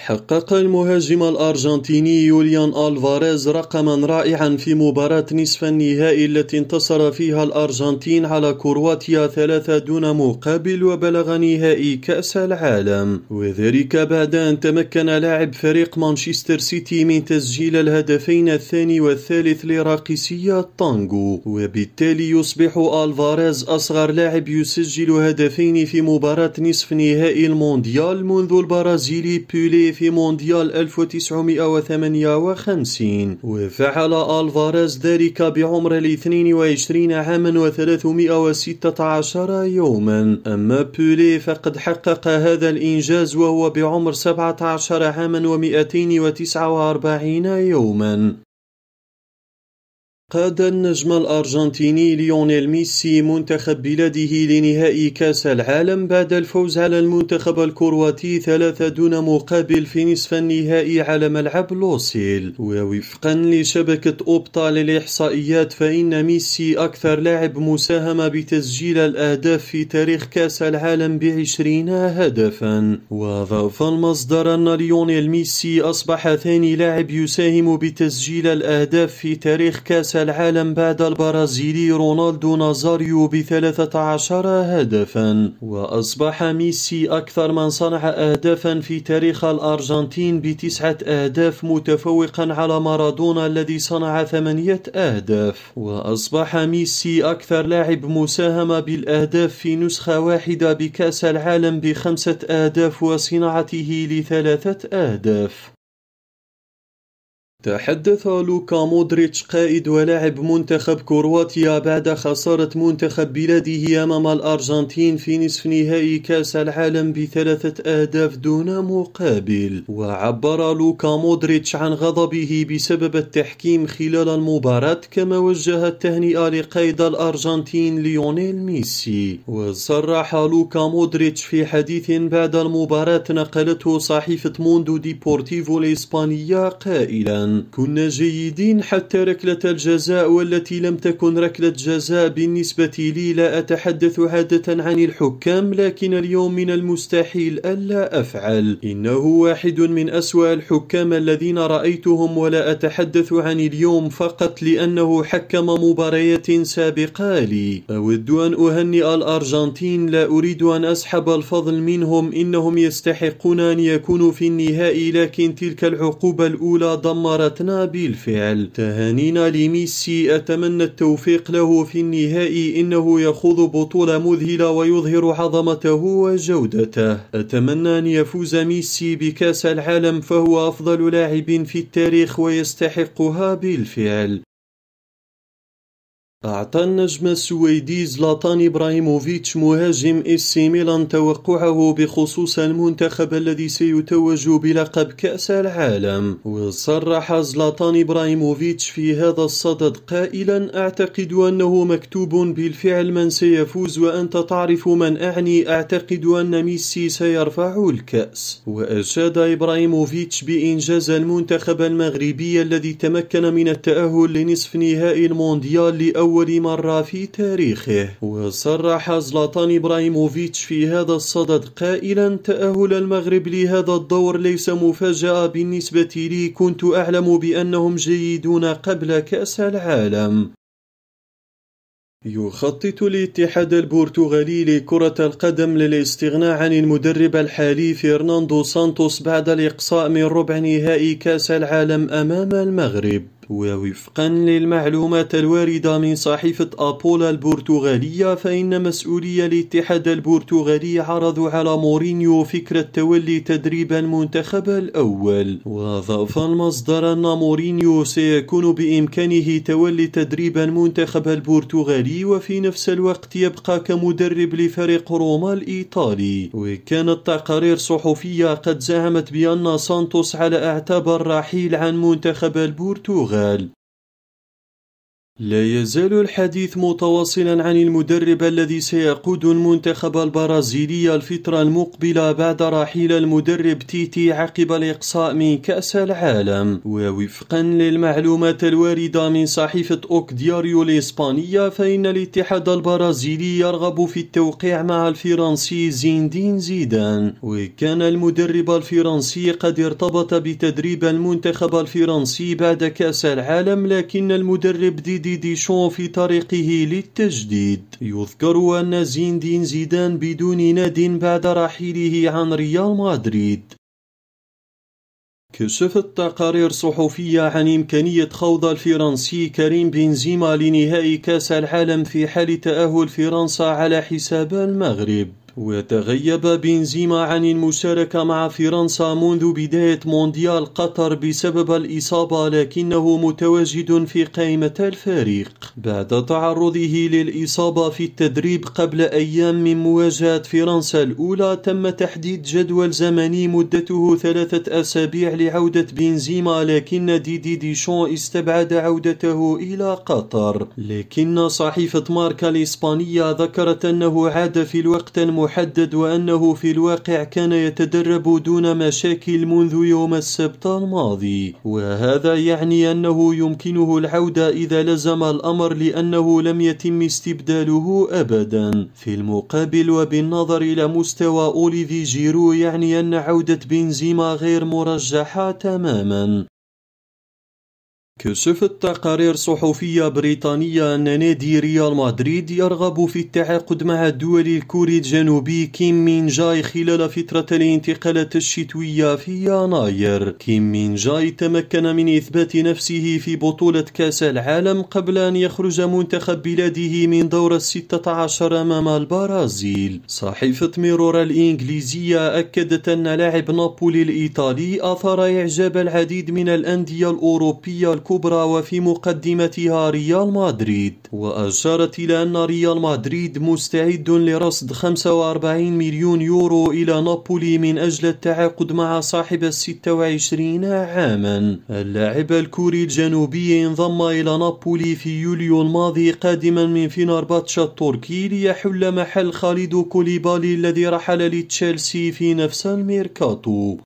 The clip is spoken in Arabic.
حقق المهاجم الأرجنتيني يوليان ألفاريز رقما رائعا في مباراة نصف النهائي التي انتصر فيها الأرجنتين على كرواتيا 3-1 وبلغ نهائي كأس العالم، وذلك بعد أن تمكن لاعب فريق مانشستر سيتي من تسجيل الهدفين الثاني والثالث لراقصي التانغو، وبالتالي يصبح ألفاريز أصغر لاعب يسجل هدفين في مباراة نصف نهائي المونديال منذ البرازيلي بيلي في مونديال 1958، وفعل ألفاريز ذلك بعمر 22 عاما و316 يوما. أما بيلي فقد حقق هذا الإنجاز وهو بعمر 17 عاما و249 يوما. قاد النجم الأرجنتيني ليونيل ميسي منتخب بلاده لنهائي كأس العالم بعد الفوز على المنتخب الكرواتي 3-1 في نصف النهائي على ملعب لوسيل. ووفقا لشبكة أوبتا للإحصائيات فإن ميسي أكثر لاعب مساهمة بتسجيل الأهداف في تاريخ كأس العالم ب20 هدفا. وأضاف المصدر أن ليونيل ميسي أصبح ثاني لاعب يساهم بتسجيل الأهداف في تاريخ كأس العالم بعد البرازيلي رونالدو نازاريو ب13 هدفا، وأصبح ميسي أكثر من صنع أهدافا في تاريخ الأرجنتين ب9 أهداف متفوقا على مارادونا الذي صنع 8 أهداف. وأصبح ميسي أكثر لاعب مساهمة بالأهداف في نسخة واحدة بكأس العالم ب5 أهداف وصناعته ل3 أهداف. تحدث لوكا مودريتش قائد ولاعب منتخب كرواتيا بعد خسارة منتخب بلاده أمام الأرجنتين في نصف نهائي كأس العالم ب3 أهداف دون مقابل. وعبر لوكا مودريتش عن غضبه بسبب التحكيم خلال المباراة، كما وجه التهنئة لقائد الأرجنتين ليونيل ميسي. وصرح لوكا مودريتش في حديث بعد المباراة نقلته صحيفة موندو ديبورتيفو الإسبانية قائلا: كنا جيدين حتى ركلة الجزاء، والتي لم تكن ركلة جزاء بالنسبة لي. لا أتحدث عادة عن الحكام، لكن اليوم من المستحيل ألا أفعل. إنه واحد من أسوأ الحكام الذين رأيتهم، ولا أتحدث عن اليوم فقط لأنه حكم مباريات سابقة لي. أود أن أهنئ الأرجنتين، لا أريد أن أسحب الفضل منهم، إنهم يستحقون أن يكونوا في النهائي، لكن تلك العقوبة الأولى دمرتنا بالفعل. تهانينا لميسي، أتمنى التوفيق له في النهائي، إنه يخوض بطولة مذهلة ويظهر عظمته وجودته. أتمنى أن يفوز ميسي بكأس العالم، فهو أفضل لاعب في التاريخ ويستحقها بالفعل. أعطى النجم السويدي زلاتان إبراهيموفيتش مهاجم إس ميلان توقعه بخصوص المنتخب الذي سيتوج بلقب كأس العالم. وصرح زلاتان إبراهيموفيتش في هذا الصدد قائلا: أعتقد أنه مكتوب بالفعل من سيفوز، وأنت تعرف من أعني. أعتقد أن ميسي سيرفع الكأس. وأشاد إبراهيموفيتش بإنجاز المنتخب المغربي الذي تمكن من التأهل لنصف نهائي المونديال لأول مرة في تاريخه. وصرح زلاتان إبراهيموفيتش في هذا الصدد قائلا: تأهل المغرب لهذا الدور ليس مفاجأة بالنسبة لي، كنت أعلم بأنهم جيدون قبل كأس العالم. يخطط الاتحاد البرتغالي لكرة القدم للاستغناء عن المدرب الحالي فرناندو سانتوس بعد الإقصاء من ربع نهائي كأس العالم أمام المغرب. ووفقا للمعلومات الواردة من صحيفة أبولا البرتغالية، فإن مسؤولي الاتحاد البرتغالي عرضوا على مورينيو فكرة تولي تدريب المنتخب الأول. وأضاف المصدر أن مورينيو سيكون بإمكانه تولي تدريب المنتخب البرتغالي، وفي نفس الوقت يبقى كمدرب لفريق روما الإيطالي. وكانت تقارير صحفية قد زعمت بأن سانتوس على أعتاب الرحيل عن منتخب البرتغال. لا يزال الحديث متواصلا عن المدرب الذي سيقود المنتخب البرازيلي الفترة المقبلة بعد رحيل المدرب تيتي عقب الإقصاء من كأس العالم. ووفقا للمعلومات الواردة من صحيفة أوك دياريو الإسبانية، فإن الاتحاد البرازيلي يرغب في التوقيع مع الفرنسي زين دين زيدان. وكان المدرب الفرنسي قد ارتبط بتدريب المنتخب الفرنسي بعد كأس العالم، لكن المدرب ديشون في طريقه للتجديد. يذكر أن زين دين زيدان بدون ناد بعد رحيله عن ريال مدريد. كشفت تقارير صحفية عن إمكانية خوض الفرنسي كريم بنزيما لنهائي كأس العالم في حال تأهل فرنسا على حساب المغرب. وتغيب بنزيما عن المشاركة مع فرنسا منذ بداية مونديال قطر بسبب الإصابة، لكنه متواجد في قائمة الفريق بعد تعرضه للإصابة في التدريب قبل أيام من مواجهة فرنسا الأولى. تم تحديد جدول زمني مدته 3 أسابيع لعودة بنزيما، لكن ديشون استبعد عودته إلى قطر. لكن صحيفة ماركا الإسبانية ذكرت أنه عاد في الوقت المحدد، وأنه في الواقع كان يتدرب دون مشاكل منذ يوم السبت الماضي، وهذا يعني أنه يمكنه العودة إذا لزم الأمر، لأنه لم يتم استبداله أبدا. في المقابل وبالنظر إلى مستوى أوليفي جيرو، يعني أن عودة بنزيما غير مرجحة تماما. كشفت تقارير صحفية بريطانية أن نادي ريال مدريد يرغب في التعاقد مع الدولي الكوري الجنوبي كيم مين جاي خلال فترة الانتقالات الشتوية في يناير. كيم مين جاي تمكن من إثبات نفسه في بطولة كأس العالم قبل أن يخرج منتخب بلاده من دور 16 أمام البرازيل. صحيفة ميرور الإنجليزية أكدت أن لاعب نابولي الإيطالي أثار إعجاب العديد من الأندية الأوروبية الكبرى وفي مقدمتها ريال مدريد، وأشارت إلى أن ريال مدريد مستعد لرصد 45 مليون يورو إلى نابولي من أجل التعاقد مع صاحب 26 عاما. اللاعب الكوري الجنوبي انضم إلى نابولي في يوليو الماضي قادما من فينرباتشا التركي ليحل محل خالد كوليبالي الذي رحل لتشيلسي في نفس الميركاتو.